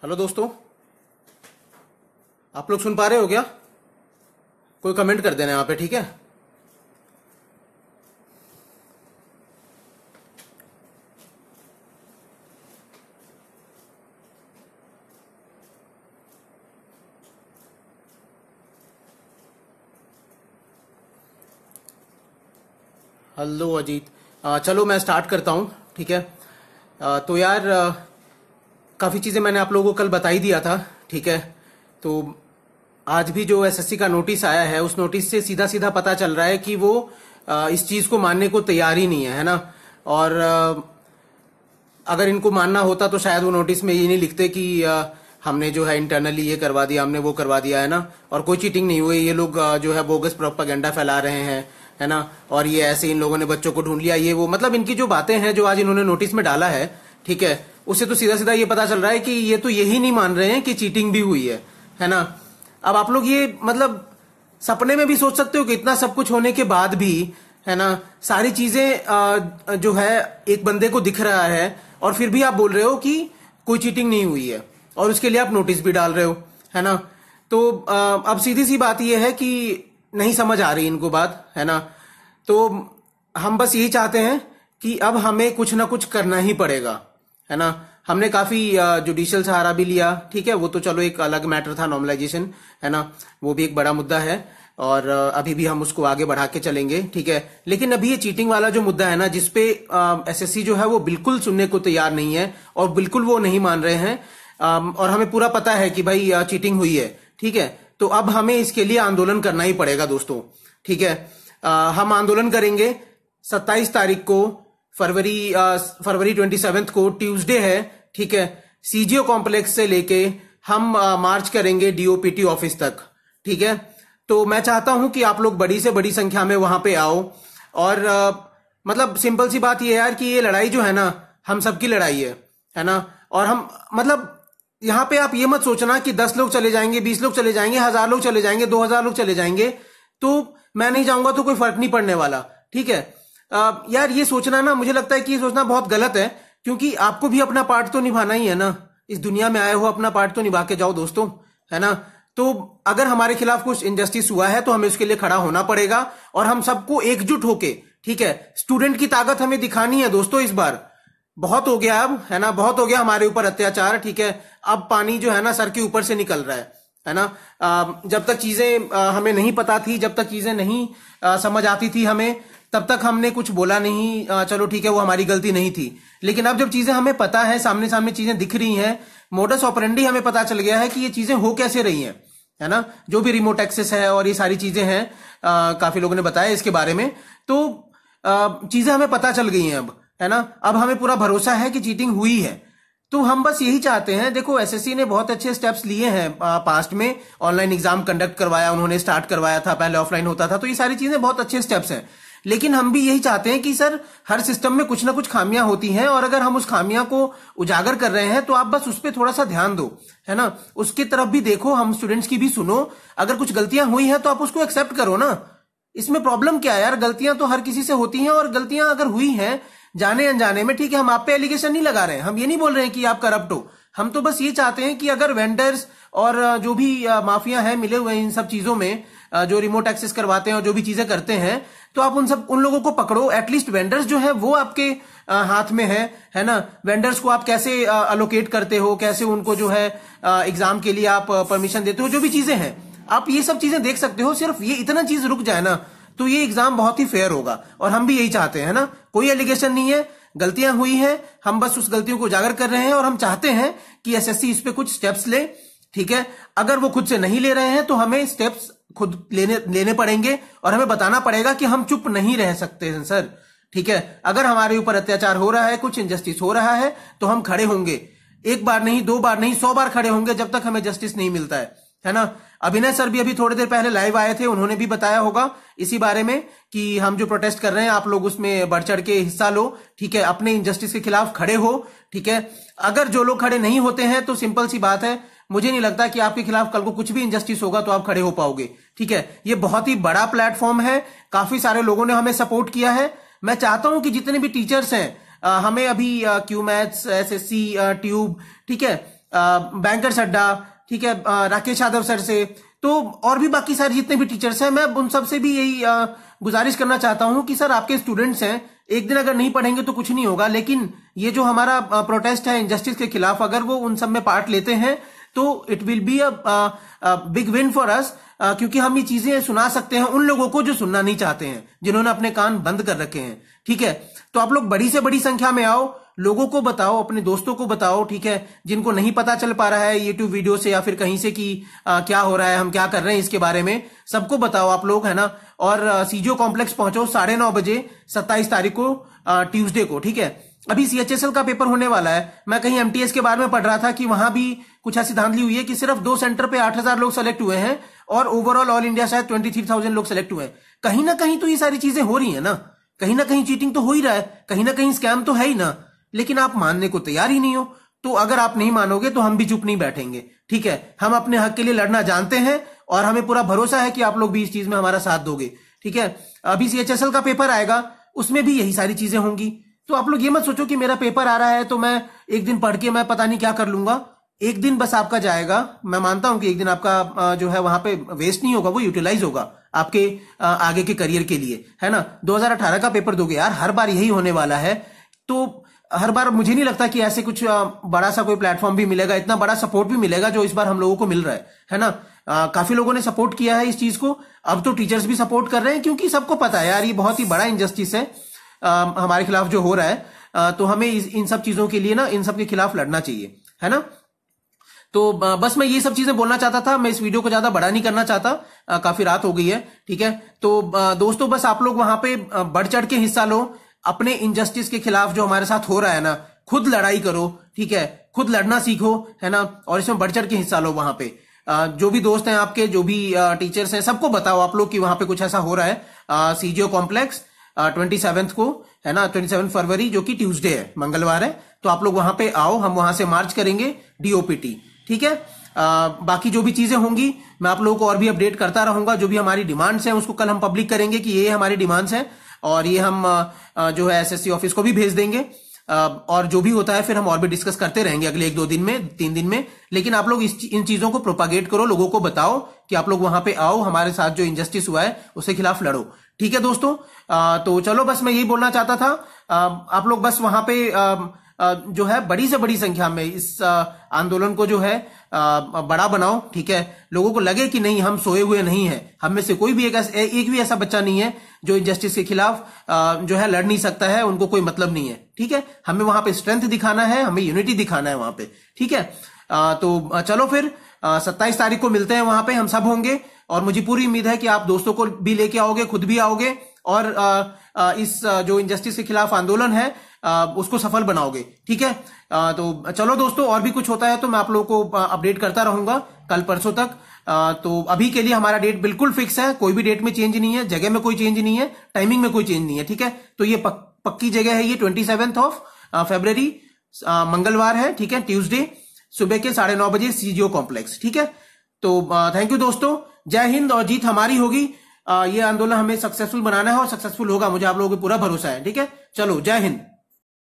Hello दोस्तों, आप लोग सुन पा रहे हो क्या? कोई कमेंट कर देना यहाँ पे, ठीक है? हेलो अजीत। चलो मैं स्टार्ट करता हूँ, ठीक है? तो यार, काफ़ी चीज़ें मैंने आप लोगों को कल बता ही दिया था, ठीक है? तो आज भी जो एसएससी का नोटिस आया है, उस नोटिस से सीधा सीधा पता चल रहा है कि वो इस चीज़ को मानने को तैयार ही नहीं है ना? और अगर इनको मानना होता तो शायद वो नोटिस में ये नहीं लिखते कि हमने जो है इंटरनली ये करवा दिया, हमने वो करवा दिया, है ना? और कोई चीटिंग नहीं हुई, ये लोग जो है बोगस प्रोपेगेंडा फैला रहे हैं, है ना? और ये ऐसे इन लोगों ने बच्चों को ढूंढ लिया, ये वो, मतलब इनकी जो बातें हैं जो आज इन्होंने नोटिस में डाला है, ठीक है, उससे तो सीधा सीधा ये पता चल रहा है कि ये तो यही नहीं मान रहे हैं कि चीटिंग भी हुई है ना? अब आप लोग ये मतलब सपने में भी सोच सकते हो कि इतना सब कुछ होने के बाद भी, है ना, सारी चीजें जो है एक बंदे को दिख रहा है और फिर भी आप बोल रहे हो कि कोई चीटिंग नहीं हुई है, और उसके लिए आप नोटिस भी डाल रहे हो, है ना? तो अब सीधी सी बात यह है कि नहीं समझ आ रही इनको बात, है ना? तो हम बस यही चाहते हैं कि अब हमें कुछ ना कुछ करना ही पड़ेगा, है ना? हमने काफी जुडिशियल सहारा भी लिया, ठीक है, वो तो चलो एक अलग मैटर था, नॉर्मलाइजेशन, है ना, वो भी एक बड़ा मुद्दा है और अभी भी हम उसको आगे बढ़ा के चलेंगे, ठीक है? लेकिन अभी ये चीटिंग वाला जो मुद्दा है ना, जिसपे एसएससी जो है वो बिल्कुल सुनने को तैयार नहीं है और बिल्कुल वो नहीं मान रहे हैं, और हमें पूरा पता है कि भाई चीटिंग हुई है, ठीक है? तो अब हमें इसके लिए आंदोलन करना ही पड़ेगा दोस्तों, ठीक है? हम आंदोलन करेंगे 27 तारीख को, फरवरी 27 को, ट्यूसडे है, ठीक है? सीजीओ कॉम्प्लेक्स से लेके हम मार्च करेंगे डीओपीटी ऑफिस तक, ठीक है? तो मैं चाहता हूं कि आप लोग बड़ी से बड़ी संख्या में वहां पे आओ और मतलब सिंपल सी बात ये है यार कि ये लड़ाई जो है ना, हम सबकी लड़ाई है ना? और हम मतलब यहां पे आप ये मत सोचना कि 10 लोग चले जाएंगे, 20 लोग चले जाएंगे, 1000 लोग चले जाएंगे, 2000 लोग चले जाएंगे तो मैं नहीं जाऊंगा तो कोई फर्क नहीं पड़ने वाला, ठीक है? यार ये सोचना ना, मुझे लगता है कि ये सोचना बहुत गलत है, क्योंकि आपको भी अपना पार्ट तो निभाना ही है ना। इस दुनिया में आए हो, अपना पार्ट तो निभा के जाओ दोस्तों, है ना? तो अगर हमारे खिलाफ कुछ इनजस्टिस हुआ है तो हमें उसके लिए खड़ा होना पड़ेगा और हम सबको एकजुट होके, ठीक है, स्टूडेंट की ताकत हमें दिखानी है दोस्तों। इस बार बहुत हो गया अब, है ना? बहुत हो गया हमारे ऊपर अत्याचार, ठीक है? अब पानी जो है ना सर के ऊपर से निकल रहा है ना? जब तक चीजें हमें नहीं पता थी, जब तक चीजें नहीं समझ आती थी हमें, तब तक हमने कुछ बोला नहीं, चलो ठीक है, वो हमारी गलती नहीं थी। लेकिन अब जब चीजें हमें पता है, सामने सामने चीजें दिख रही हैं, मोडस ऑपरेंडी हमें पता चल गया है कि ये चीजें हो कैसे रही हैं, है ना? जो भी रिमोट एक्सेस है और ये सारी चीजें हैं, काफी लोगों ने बताया इसके बारे में, तो चीजें हमें पता चल गई हैं अब, है ना? अब हमें पूरा भरोसा है कि चीटिंग हुई है। तो हम बस यही चाहते हैं, देखो एसएससी ने बहुत अच्छे स्टेप्स लिए हैं पास्ट में, ऑनलाइन एग्जाम कंडक्ट करवाया उन्होंने, स्टार्ट करवाया था, पहले ऑफलाइन होता था, तो ये सारी चीजें बहुत अच्छे स्टेप्स हैं। लेकिन हम भी यही चाहते हैं कि सर हर सिस्टम में कुछ ना कुछ खामियां होती हैं, और अगर हम उस खामियां को उजागर कर रहे हैं तो आप बस उस पर थोड़ा सा ध्यान दो, है ना? उसकी तरफ भी देखो, हम स्टूडेंट्स की भी सुनो। अगर कुछ गलतियां हुई हैं तो आप उसको एक्सेप्ट करो ना, इसमें प्रॉब्लम क्या है यार? गलतियां तो हर किसी से होती हैं, और गलतियां अगर हुई हैं जाने अनजाने में, ठीक है, हम आप पे एलिगेशन नहीं लगा रहे हैं, हम ये नहीं बोल रहे हैं कि आप करप्ट हो, हम तो बस ये चाहते हैं कि अगर वेंडर्स और जो भी माफिया हैं मिले हुए इन सब चीजों में, जो रिमोट एक्सेस करवाते हैं और जो भी चीजें करते हैं, तो आप उन लोगों को पकड़ो। एटलीस्ट वेंडर्स जो है वो आपके हाथ में है ना? वेंडर्स को आप कैसे अलोकेट करते हो, कैसे उनको जो है एग्जाम के लिए आप परमिशन देते हो, जो भी चीजें हैं आप ये सब चीजें देख सकते हो। सिर्फ ये इतना चीज रुक जाए ना तो ये एग्जाम बहुत ही फेयर होगा, और हम भी यही चाहते हैं ना। कोई एलिगेशन नहीं है, गलतियां हुई हैं, हम बस उस गलतियों को उजागर कर रहे हैं, और हम चाहते हैं कि एसएससी इस पे कुछ स्टेप्स ले, ठीक है? अगर वो खुद से नहीं ले रहे हैं तो हमें स्टेप्स खुद लेने पड़ेंगे, और हमें बताना पड़ेगा कि हम चुप नहीं रह सकते हैं सर, ठीक है? अगर हमारे ऊपर अत्याचार हो रहा है, कुछ इनजस्टिस हो रहा है, तो हम खड़े होंगे, एक बार नहीं, 2 बार नहीं, 100 बार खड़े होंगे जब तक हमें जस्टिस नहीं मिलता है ना? अभिनय सर भी अभी थोड़ी देर पहले लाइव आए थे, उन्होंने भी बताया होगा इसी बारे में कि हम जो प्रोटेस्ट कर रहे हैं आप लोग उसमें बढ़ चढ़ के हिस्सा लो, ठीक है? अपने इनजस्टिस के खिलाफ खड़े हो, ठीक है? अगर जो लोग खड़े नहीं होते हैं तो सिंपल सी बात है, मुझे नहीं लगता कि आपके खिलाफ कल को कुछ भी इनजस्टिस होगा तो आप खड़े हो पाओगे, ठीक है? ये बहुत ही बड़ा प्लेटफॉर्म है, काफी सारे लोगों ने हमें सपोर्ट किया है। मैं चाहता हूं कि जितने भी टीचर्स हैं, हमें अभी क्यू मैथ्स, एसएससी, ट्यूब, ठीक है, बैंकर्स अड्डा, ठीक है, राकेश यादव सर से, तो और भी बाकी सारे जितने भी टीचर्स हैं, मैं उन सब से भी यही गुजारिश करना चाहता हूं कि सर आपके स्टूडेंट्स हैं, एक दिन अगर नहीं पढ़ेंगे तो कुछ नहीं होगा, लेकिन ये जो हमारा प्रोटेस्ट है इनजस्टिस के खिलाफ, अगर वो उन सब में पार्ट लेते हैं तो it will be a big win for us, क्योंकि हम ये चीजें सुना सकते हैं उन लोगों को जो सुनना नहीं चाहते हैं, जिन्होंने अपने कान बंद कर रखे हैं। ठीक है, तो आप लोग बड़ी से बड़ी संख्या में आओ, लोगों को बताओ, अपने दोस्तों को बताओ, ठीक है, जिनको नहीं पता चल पा रहा है यूट्यूब वीडियो से या फिर कहीं से कि क्या हो रहा है, हम क्या कर रहे हैं इसके बारे में, सबको बताओ आप लोग, है ना। और सीजीओ कॉम्प्लेक्स पहुंचो 9:30 बजे 27 तारीख को, ट्यूसडे को। ठीक है, अभी सीएचएसएल का पेपर होने वाला है, मैं कहीं एमटीएस के बारे में पढ़ रहा था कि वहां भी कुछ ऐसी धांधली हुई है कि सिर्फ 2 सेंटर पे 8,000 लोग सेलेक्ट हुए हैं और ओवरऑल ऑल इंडिया शायद 23,000 लोग सेलेक्ट हुए हैं। कहीं ना कहीं तो ये सारी चीजें हो रही है ना, कहीं ना कहीं चीटिंग तो हो ही रहा है, कहीं ना कहीं स्कैम तो है ही ना, लेकिन आप मानने को तैयार ही नहीं हो। तो अगर आप नहीं मानोगे तो हम भी चुप नहीं बैठेंगे। ठीक है, हम अपने हक के लिए लड़ना जानते हैं और हमें पूरा भरोसा है कि आप लोग भी इस चीज में हमारा साथ दोगे। ठीक है, अभी सीएचएसएल का पेपर आएगा, उसमें भी यही सारी चीजें होंगी। तो आप लोग ये मत सोचो कि मेरा पेपर आ रहा है तो मैं एक दिन पढ़ के मैं पता नहीं क्या कर लूंगा। एक दिन बस आपका जाएगा, मैं मानता हूं कि एक दिन आपका जो है वहां पे वेस्ट नहीं होगा, वो यूटिलाइज होगा आपके आगे के करियर के लिए, है ना। 2018 का पेपर दोगे यार, हर बार यही होने वाला है। तो हर बार मुझे नहीं लगता कि ऐसे कुछ बड़ा सा कोई प्लेटफॉर्म भी मिलेगा, इतना बड़ा सपोर्ट भी मिलेगा जो इस बार हम लोगों को मिल रहा है ना। काफी लोगों ने सपोर्ट किया है इस चीज को, अब तो टीचर्स भी सपोर्ट कर रहे हैं, क्योंकि सबको पता है यार ये बहुत ही बड़ा इनजस्टिस है हमारे खिलाफ जो हो रहा है। तो हमें इन सब चीजों के लिए ना, इन सब के खिलाफ लड़ना चाहिए, है ना। तो बस मैं ये सब चीजें बोलना चाहता था, मैं इस वीडियो को ज्यादा बड़ा नहीं करना चाहता, काफी रात हो गई है। ठीक है, तो दोस्तों बस आप लोग वहां पे बढ़ चढ़ के हिस्सा लो, अपने इनजस्टिस के खिलाफ जो हमारे साथ हो रहा है ना, खुद लड़ाई करो। ठीक है, खुद लड़ना सीखो, है ना, और इसमें बढ़ चढ़ के हिस्सा लो। वहां पे जो भी दोस्त हैं आपके, जो भी टीचर्स हैं, सबको बताओ आप लोग कि वहां पे कुछ ऐसा हो रहा है। सीजीओ कॉम्प्लेक्स 27 को, है ना, 27 फरवरी, जो कि ट्यूसडे है, मंगलवार है। तो आप लोग वहां पे आओ, हम वहां से मार्च करेंगे डीओपीटी। ठीक है, बाकी जो भी चीजें होंगी मैं आप लोगों को और भी अपडेट करता रहूंगा। जो भी हमारी डिमांड्स हैं उसको कल हम पब्लिक करेंगे कि ये हमारी डिमांड्स हैं, और ये हम जो है एसएससी ऑफिस को भी भेज देंगे। और जो भी होता है फिर हम और भी डिस्कस करते रहेंगे अगले 1-2 दिन में, 3 दिन में। लेकिन आप लोग इन चीजों को प्रोपागेट करो, लोगों को बताओ कि आप लोग वहां पे आओ, हमारे साथ जो इनजस्टिस हुआ है उसके खिलाफ लड़ो। ठीक है दोस्तों, तो चलो बस मैं यही बोलना चाहता था। आप लोग बस वहां पे जो है बड़ी से बड़ी संख्या में इस आंदोलन को जो है बड़ा बनाओ। ठीक है, लोगों को लगे कि नहीं, हम सोए हुए नहीं है, हम में से कोई भी एक भी ऐसा बच्चा नहीं है जो इनजस्टिस के खिलाफ जो है लड़ नहीं सकता है, उनको कोई मतलब नहीं है। ठीक है, हमें वहां पे स्ट्रेंथ दिखाना है, हमें यूनिटी दिखाना है वहां पे। ठीक है, तो चलो फिर 27 तारीख को मिलते हैं, वहां पे हम सब होंगे, और मुझे पूरी उम्मीद है कि आप दोस्तों को भी लेके आओगे, खुद भी आओगे, और इस जो इनजस्टिस के खिलाफ आंदोलन है उसको सफल बनाओगे। ठीक है, तो चलो दोस्तों, और भी कुछ होता है तो मैं आप लोगों को अपडेट करता रहूंगा कल परसों तक। तो अभी के लिए हमारा डेट बिल्कुल फिक्स है, कोई भी डेट में चेंज नहीं है, जगह में कोई चेंज नहीं है, टाइमिंग में कोई चेंज नहीं है। ठीक है, तो ये पक्की जगह है, ये 27 फरवरी मंगलवार है। ठीक है, ट्यूसडे सुबह के 9:30 बजे सीजीओ कॉम्प्लेक्स। ठीक है, तो थैंक यू दोस्तों, जय हिंद, और जीत हमारी होगी। ये आंदोलन हमें सक्सेसफुल बनाना है और सक्सेसफुल होगा, मुझे आप लोगों को पूरा भरोसा है। ठीक है, चलो जय हिंद।